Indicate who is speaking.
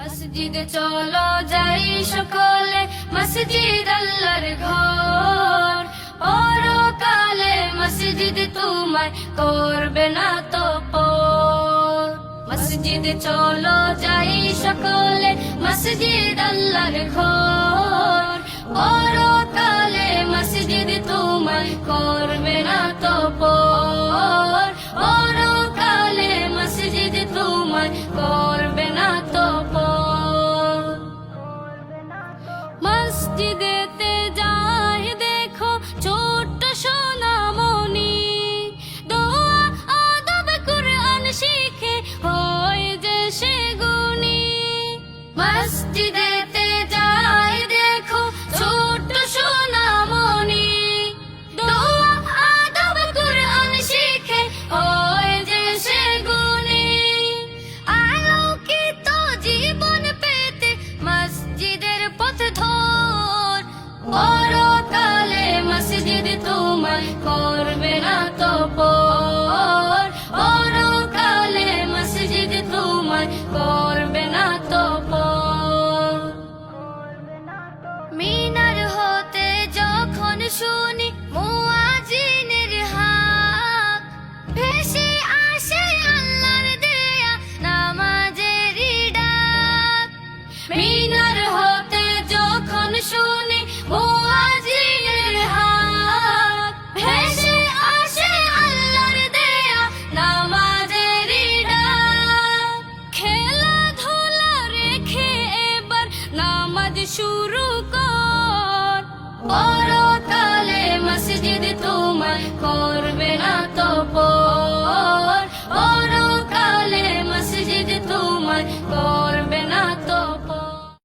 Speaker 1: মসজিদে চলো যাই সকলে, মসজিদ আল্লাহর ঘর। পরকালে মসজিদ তোমায় করবে না তো পর। মসজিদে চলো যাই সকলে, মসজিদ আল্লাহর ঘর। পরকালে মসজিদ তোমায় করবে না তো পর। পরকালে মসজিদ তোমায় করবে না তো পর। মসজিদেতে যাই দেখো ছোট্ট সোনামণি, দোয়া আদব কুরআন শিখে হয় যে সে গুণী। মসজিদেতে যাই দেখো ছোট্ট সোনামণি, দোয়া আদব কুরআন শিখে হয় যে সে গুণী। আলোকিত জীবন পেতে মসজিদের পথ ধর। পরকালে মসজিদ তোমায় করবে না তো পর। পরকালে মসজিদ তোমায় করবে না তো পর। মিনার হতে যখন শুনি মুয়াজ্জিনের হাক, ভেসে আসে আল্লাহর দেয়া নামাজেরই ডাক। মিনার হতে যখন শুনি মুয়াজ্জিনের হাক, ভেসে আসে আল্লাহর দেয়া নামাজেরই ডাক। খেলাধুলা রেখে এবার নামাজ শুরু কর। পরকালে মসজিদ তোমায় করবে না তো পর।